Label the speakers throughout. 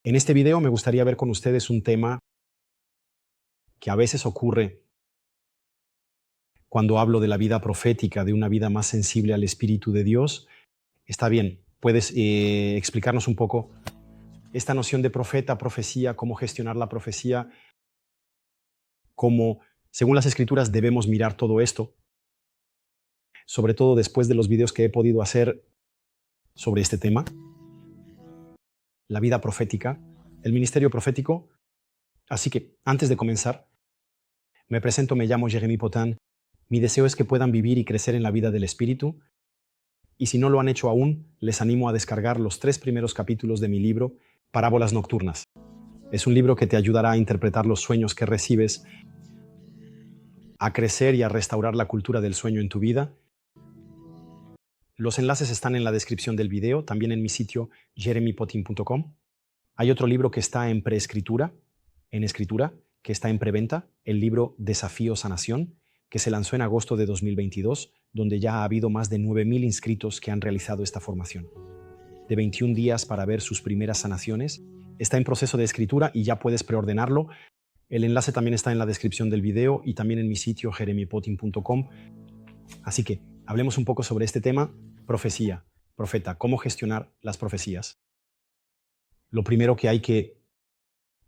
Speaker 1: En este video me gustaría ver con ustedes un tema que a veces ocurre cuando hablo de la vida profética, de una vida más sensible al Espíritu de Dios. Está bien, puedes explicarnos un poco esta noción de profeta, profecía, cómo gestionar la profecía, cómo, según las Escrituras, debemos mirar todo esto, sobre todo después de los videos que he podido hacer sobre este tema, la vida profética, el ministerio profético. Así que, antes de comenzar, me presento, me llamo Jeremy Potin. Mi deseo es que puedan vivir y crecer en la vida del Espíritu. Y si no lo han hecho aún, les animo a descargar los 3 primeros capítulos de mi libro, Parábolas Nocturnas. Es un libro que te ayudará a interpretar los sueños que recibes, a crecer y a restaurar la cultura del sueño en tu vida. Los enlaces están en la descripción del video, también en mi sitio jeremypotin.com. Hay otro libro que está en preescritura, en escritura, que está en preventa, el libro Desafío Sanación, que se lanzó en agosto de 2022, donde ya ha habido más de 9,000 inscritos que han realizado esta formación. De 21 días para ver sus primeras sanaciones. Está en proceso de escritura y ya puedes preordenarlo. El enlace también está en la descripción del video y también en mi sitio jeremypotin.com. Así que hablemos un poco sobre este tema, profecía, profeta, cómo gestionar las profecías. Lo primero que hay que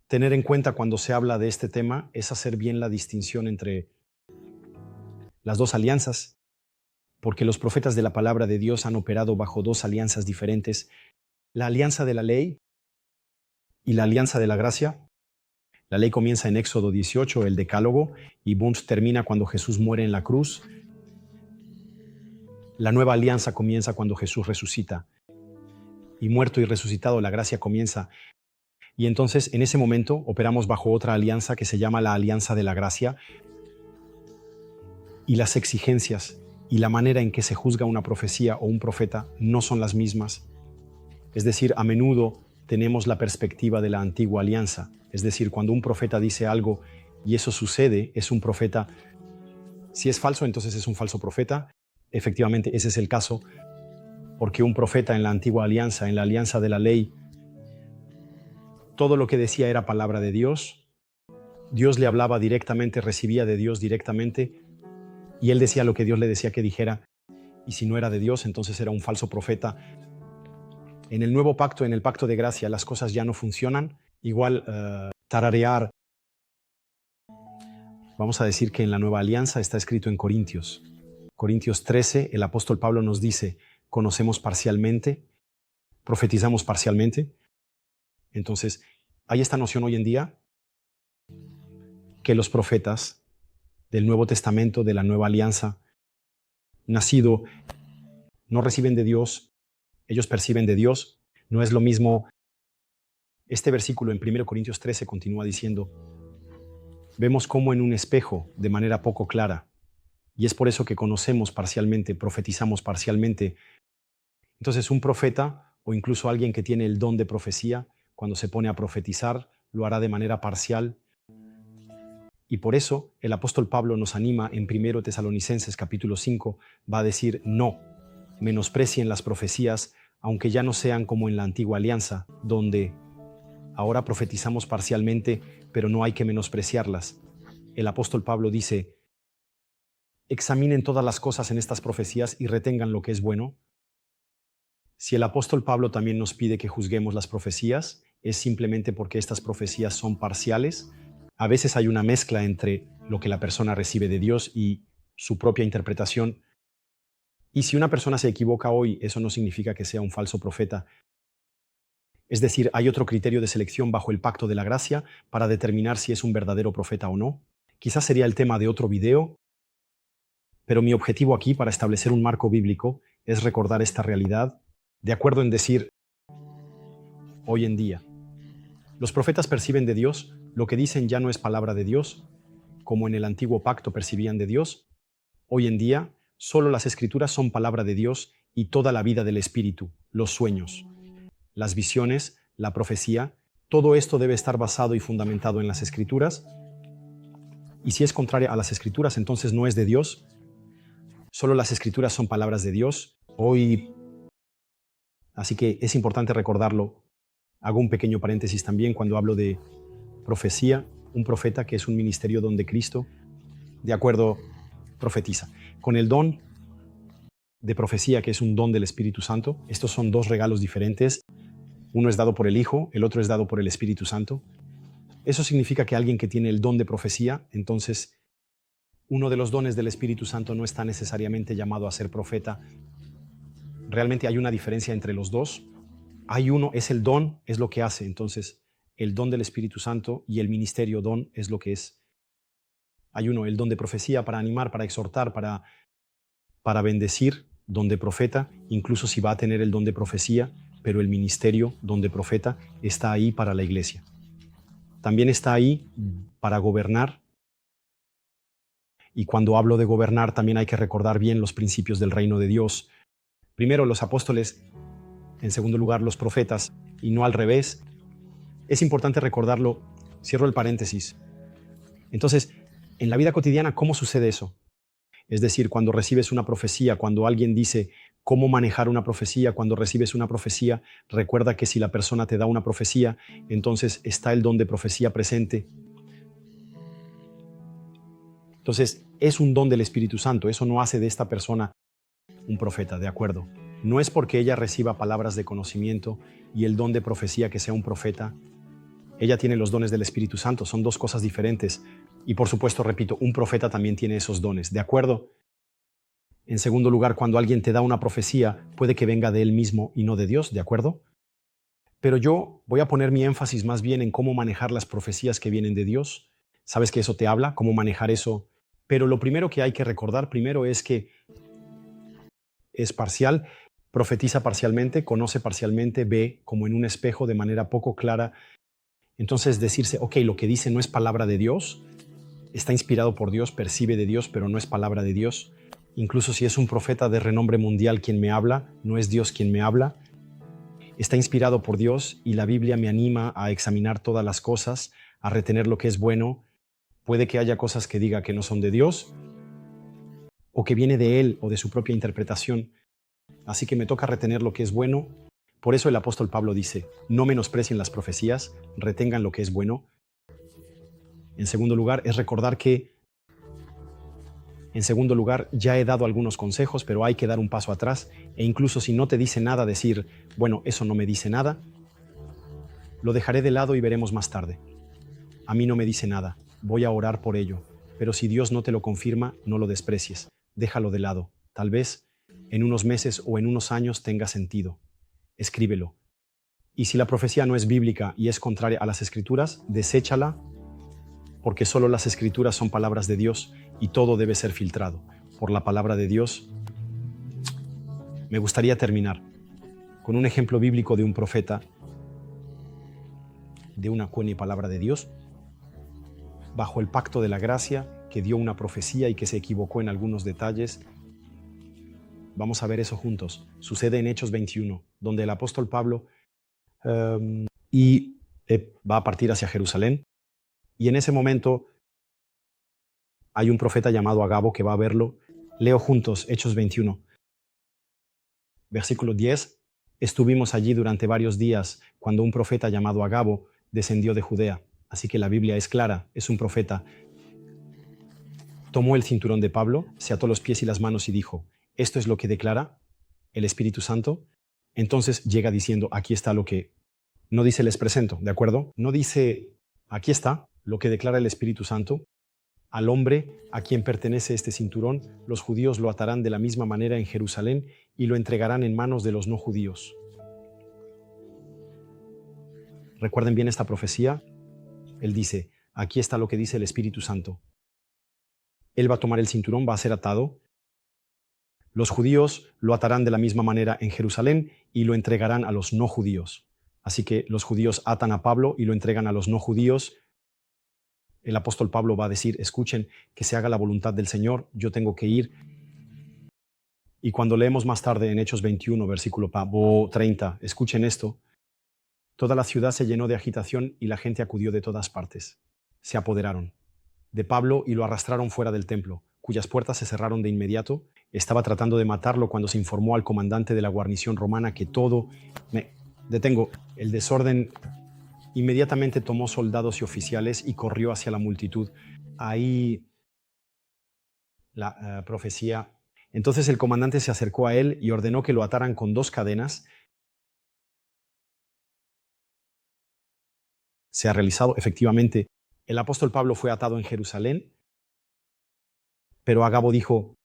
Speaker 1: tener en cuenta cuando se habla de este tema es hacer bien la distinción entre las dos alianzas, porque los profetas de la palabra de Dios han operado bajo dos alianzas diferentes, la alianza de la ley y la alianza de la gracia. La ley comienza en Éxodo 18, el Decálogo, y termina cuando Jesús muere en la cruz. La nueva alianza comienza cuando Jesús resucita, y muerto y resucitado la gracia comienza. Y entonces en ese momento operamos bajo otra alianza que se llama la alianza de la gracia, y las exigencias y la manera en que se juzga una profecía o un profeta no son las mismas. Es decir, a menudo tenemos la perspectiva de la antigua alianza. Es decir, cuando un profeta dice algo y eso sucede, es un profeta. Si es falso, entonces es un falso profeta. Efectivamente, ese es el caso, porque un profeta en la antigua alianza, en la alianza de la ley, todo lo que decía era palabra de Dios. Dios le hablaba directamente, recibía de Dios directamente, y él decía lo que Dios le decía que dijera, y si no era de Dios, entonces era un falso profeta. En el nuevo pacto, en el pacto de gracia, las cosas ya no funcionan. Igual tararear. Vamos a decir que en la nueva alianza está escrito en Corintios. Corintios 13, el apóstol Pablo nos dice, conocemos parcialmente, profetizamos parcialmente. Entonces, hay esta noción hoy en día que los profetas del Nuevo Testamento, de la nueva alianza, nacido, no reciben de Dios, ellos perciben de Dios. No es lo mismo. Este versículo en 1 Corintios 13 continúa diciendo, vemos como en un espejo, de manera poco clara, y es por eso que conocemos parcialmente, profetizamos parcialmente. Entonces un profeta, o incluso alguien que tiene el don de profecía, cuando se pone a profetizar, lo hará de manera parcial. Y por eso el apóstol Pablo nos anima en 1 Tesalonicenses capítulo 5, va a decir, no, menosprecien las profecías, aunque ya no sean como en la antigua alianza, donde ahora profetizamos parcialmente, pero no hay que menospreciarlas. El apóstol Pablo dice, examinen todas las cosas en estas profecías y retengan lo que es bueno. Si el apóstol Pablo también nos pide que juzguemos las profecías, es simplemente porque estas profecías son parciales. A veces hay una mezcla entre lo que la persona recibe de Dios y su propia interpretación. Y si una persona se equivoca hoy, eso no significa que sea un falso profeta. Es decir, hay otro criterio de selección bajo el pacto de la gracia para determinar si es un verdadero profeta o no. Quizás sería el tema de otro video, pero mi objetivo aquí para establecer un marco bíblico es recordar esta realidad, de acuerdo en decir, hoy en día, los profetas perciben de Dios, lo que dicen ya no es palabra de Dios, como en el antiguo pacto percibían de Dios. Hoy en día, solo las Escrituras son palabra de Dios y toda la vida del Espíritu, los sueños, las visiones, la profecía, todo esto debe estar basado y fundamentado en las Escrituras. Y si es contraria a las Escrituras, entonces no es de Dios. Solo las Escrituras son palabras de Dios. Así que es importante recordarlo. Hago un pequeño paréntesis también cuando hablo de profecía, un profeta que es un ministerio donde Cristo, de acuerdo, profetiza. Con el don de profecía, que es un don del Espíritu Santo, estos son dos regalos diferentes. Uno es dado por el Hijo, el otro es dado por el Espíritu Santo. Eso significa que alguien que tiene el don de profecía, entonces uno de los dones del Espíritu Santo no está necesariamente llamado a ser profeta. Realmente hay una diferencia entre los dos. Hay uno, es el don, es lo que hace. Entonces, el don del Espíritu Santo y el ministerio don es lo que es. Hay uno, el don de profecía para animar, para exhortar, para bendecir, don de profeta, incluso si va a tener el don de profecía, pero el ministerio, don de profeta, está ahí para la iglesia. También está ahí para gobernar. Y cuando hablo de gobernar, también hay que recordar bien los principios del reino de Dios. Primero los apóstoles, en segundo lugar los profetas, y no al revés. Es importante recordarlo. Cierro el paréntesis. Entonces, en la vida cotidiana, ¿cómo sucede eso? Es decir, cuando recibes una profecía, cuando alguien dice cómo manejar una profecía, cuando recibes una profecía, recuerda que si la persona te da una profecía, entonces está el don de profecía presente. Entonces, es un don del Espíritu Santo. Eso no hace de esta persona un profeta, ¿de acuerdo? No es porque ella reciba palabras de conocimiento y el don de profecía que sea un profeta. Ella tiene los dones del Espíritu Santo, son dos cosas diferentes. Y por supuesto, repito, un profeta también tiene esos dones, ¿de acuerdo? En segundo lugar, cuando alguien te da una profecía, puede que venga de él mismo y no de Dios, ¿de acuerdo? Pero yo voy a poner mi énfasis más bien en cómo manejar las profecías que vienen de Dios. ¿Sabes que eso te habla? ¿Cómo manejar eso? Pero lo primero que hay que recordar primero es que es parcial, profetiza parcialmente, conoce parcialmente, ve como en un espejo de manera poco clara. Entonces decirse, ok, lo que dice no es palabra de Dios, está inspirado por Dios, percibe de Dios, pero no es palabra de Dios. Incluso si es un profeta de renombre mundial quien me habla, no es Dios quien me habla. Está inspirado por Dios y la Biblia me anima a examinar todas las cosas, a retener lo que es bueno. Puede que haya cosas que diga que no son de Dios o que viene de Él o de su propia interpretación. Así que me toca retener lo que es bueno. Por eso el apóstol Pablo dice, no menosprecien las profecías, retengan lo que es bueno. En segundo lugar, es recordar que, ya he dado algunos consejos, pero hay que dar un paso atrás e incluso si no te dice nada, decir, bueno, eso no me dice nada, lo dejaré de lado y veremos más tarde. A mí no me dice nada, voy a orar por ello, pero si Dios no te lo confirma, no lo desprecies, déjalo de lado. Tal vez en unos meses o en unos años tenga sentido. Escríbelo. Y si la profecía no es bíblica y es contraria a las Escrituras, deséchala, porque solo las Escrituras son palabras de Dios y todo debe ser filtrado por la palabra de Dios. Me gustaría terminar con un ejemplo bíblico de un profeta, de una cuña y palabra de Dios, bajo el pacto de la gracia, que dio una profecía y que se equivocó en algunos detalles. Vamos a ver eso juntos. Sucede en Hechos 21, donde el apóstol Pablo va a partir hacia Jerusalén. Y en ese momento hay un profeta llamado Agabo que va a verlo. Leo juntos Hechos 21. Versículo 10. Estuvimos allí durante varios días cuando un profeta llamado Agabo descendió de Judea. Así que la Biblia es clara, es un profeta. Tomó el cinturón de Pablo, se ató los pies y las manos y dijo, ¿esto es lo que declara el Espíritu Santo? Entonces llega diciendo, aquí está lo que... No dice les presento, ¿de acuerdo? No dice, aquí está lo que declara el Espíritu Santo. Al hombre a quien pertenece este cinturón, los judíos lo atarán de la misma manera en Jerusalén y lo entregarán en manos de los no judíos. Recuerden bien esta profecía. Él dice, aquí está lo que dice el Espíritu Santo. Él va a tomar el cinturón, va a ser atado. Los judíos lo atarán de la misma manera en Jerusalén y lo entregarán a los no judíos. Así que los judíos atan a Pablo y lo entregan a los no judíos. El apóstol Pablo va a decir, escuchen, que se haga la voluntad del Señor, yo tengo que ir. Y cuando leemos más tarde en Hechos 21, versículo 30, escuchen esto, toda la ciudad se llenó de agitación y la gente acudió de todas partes. Se apoderaron de Pablo y lo arrastraron fuera del templo, cuyas puertas se cerraron de inmediato. Estaba tratando de matarlo cuando se informó al comandante de la guarnición romana que todo... Detengo. El desorden inmediatamente tomó soldados y oficiales y corrió hacia la multitud. Ahí la profecía. Entonces el comandante se acercó a él y ordenó que lo ataran con 2 cadenas. Se ha realizado efectivamente. El apóstol Pablo fue atado en Jerusalén, pero Agabo dijo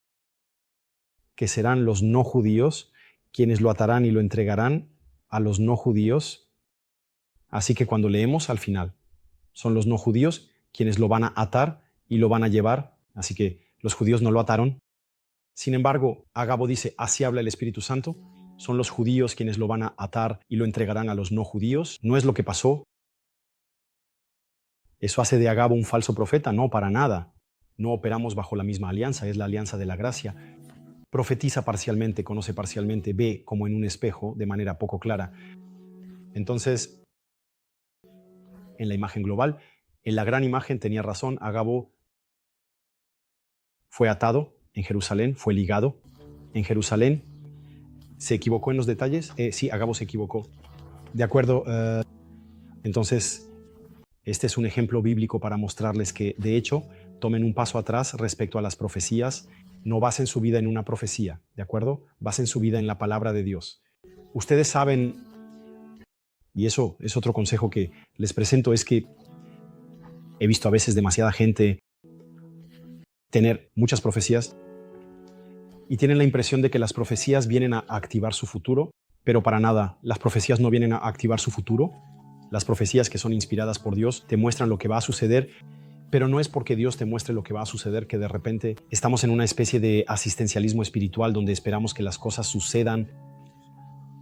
Speaker 1: que serán los no judíos quienes lo atarán y lo entregarán a los no judíos. Así que cuando leemos al final, son los no judíos quienes lo van a atar y lo van a llevar. Así que los judíos no lo ataron. Sin embargo, Agabo dice, así habla el Espíritu Santo. Son los judíos quienes lo van a atar y lo entregarán a los no judíos. No es lo que pasó. ¿Eso hace de Agabo un falso profeta? No, para nada. No operamos bajo la misma alianza, es la alianza de la gracia. Profetiza parcialmente, conoce parcialmente, ve como en un espejo de manera poco clara. Entonces, en la imagen global, en la gran imagen tenía razón, Agabo fue atado en Jerusalén, fue ligado en Jerusalén. ¿Se equivocó en los detalles? Sí, Agabo se equivocó. De acuerdo. Entonces, este es un ejemplo bíblico para mostrarles que, de hecho, tomen un paso atrás respecto a las profecías. No basen su vida en una profecía, ¿de acuerdo? Basen su vida en la palabra de Dios. Ustedes saben, y eso es otro consejo que les presento, es que he visto a veces demasiada gente tener muchas profecías y tienen la impresión de que las profecías vienen a activar su futuro, pero para nada, las profecías no vienen a activar su futuro. Las profecías que son inspiradas por Dios te muestran lo que va a suceder, pero no es porque Dios te muestre lo que va a suceder que de repente estamos en una especie de asistencialismo espiritual donde esperamos que las cosas sucedan.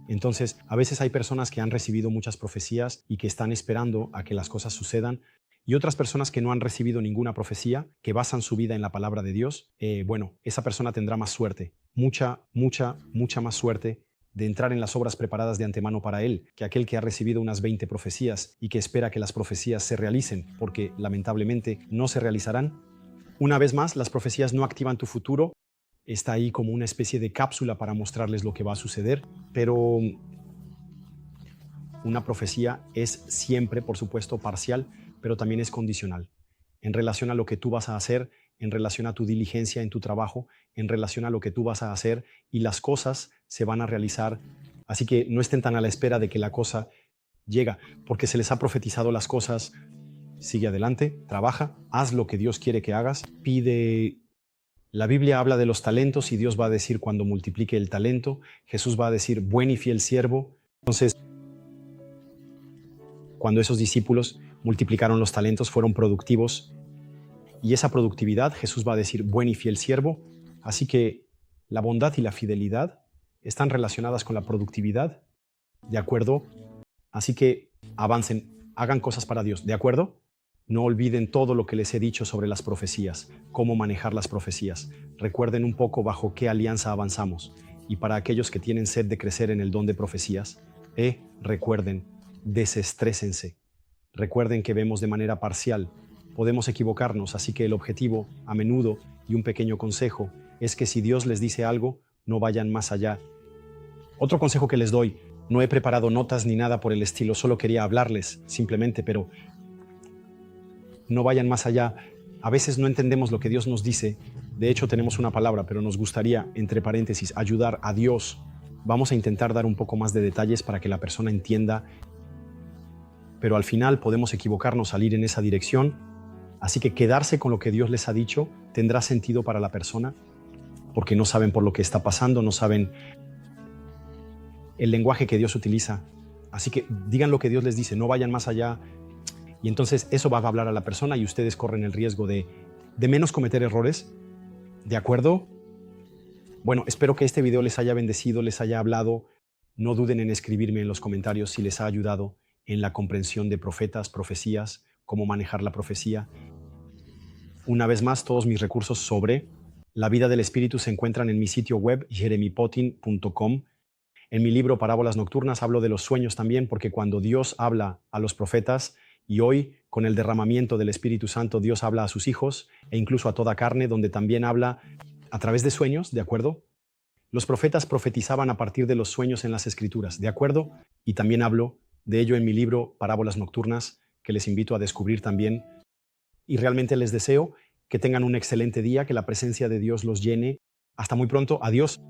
Speaker 1: Entonces, a veces hay personas que han recibido muchas profecías y que están esperando a que las cosas sucedan, y otras personas que no han recibido ninguna profecía, que basan su vida en la palabra de Dios. Bueno, esa persona tendrá más suerte, mucha más suerte de entrar en las obras preparadas de antemano para él, que aquel que ha recibido unas 20 profecías y que espera que las profecías se realicen, porque lamentablemente no se realizarán. Una vez más, las profecías no activan tu futuro. Está ahí como una especie de cápsula para mostrarles lo que va a suceder, pero una profecía es siempre, por supuesto, parcial, pero también es condicional, en relación a lo que tú vas a hacer, en relación a tu diligencia en tu trabajo, en relación a lo que tú vas a hacer, y las cosas se van a realizar. Así que no estén tan a la espera de que la cosa llega, porque se les ha profetizado las cosas. Sigue adelante, trabaja, haz lo que Dios quiere que hagas, pide. La Biblia habla de los talentos y Dios va a decir cuando multiplique el talento. Jesús va a decir, buen y fiel siervo. Entonces, cuando esos discípulos multiplicaron los talentos, fueron productivos. Y esa productividad, Jesús va a decir, buen y fiel siervo. Así que la bondad y la fidelidad están relacionadas con la productividad, ¿de acuerdo? Así que avancen, hagan cosas para Dios, ¿de acuerdo? No olviden todo lo que les he dicho sobre las profecías, cómo manejar las profecías. Recuerden un poco bajo qué alianza avanzamos. Y para aquellos que tienen sed de crecer en el don de profecías, recuerden, desestrésense. Recuerden que vemos de manera parcial. Podemos equivocarnos, así que el objetivo, a menudo, y un pequeño consejo, es que si Dios les dice algo, no vayan más allá. Otro consejo que les doy, no he preparado notas ni nada por el estilo, solo quería hablarles, simplemente, pero no vayan más allá. A veces no entendemos lo que Dios nos dice. De hecho, tenemos una palabra, pero nos gustaría, entre paréntesis, ayudar a Dios. Vamos a intentar dar un poco más de detalles para que la persona entienda, pero al final podemos equivocarnos, salir en esa dirección. Así que quedarse con lo que Dios les ha dicho tendrá sentido para la persona, porque no saben por lo que está pasando, no saben el lenguaje que Dios utiliza. Así que digan lo que Dios les dice, no vayan más allá. Y entonces eso va a hablar a la persona y ustedes corren el riesgo de menos cometer errores. ¿De acuerdo? Bueno, espero que este video les haya bendecido, les haya hablado. No duden en escribirme en los comentarios si les ha ayudado en la comprensión de profetas, profecías, cómo manejar la profecía. Una vez más, todos mis recursos sobre la vida del Espíritu se encuentran en mi sitio web, jeremypotin.com. En mi libro Parábolas Nocturnas hablo de los sueños también, porque cuando Dios habla a los profetas, y hoy, con el derramamiento del Espíritu Santo, Dios habla a sus hijos e incluso a toda carne, donde también habla a través de sueños, ¿de acuerdo? Los profetas profetizaban a partir de los sueños en las Escrituras, ¿de acuerdo? Y también hablo de ello en mi libro Parábolas Nocturnas, que les invito a descubrir también. Y realmente les deseo que tengan un excelente día, que la presencia de Dios los llene. Hasta muy pronto. Adiós.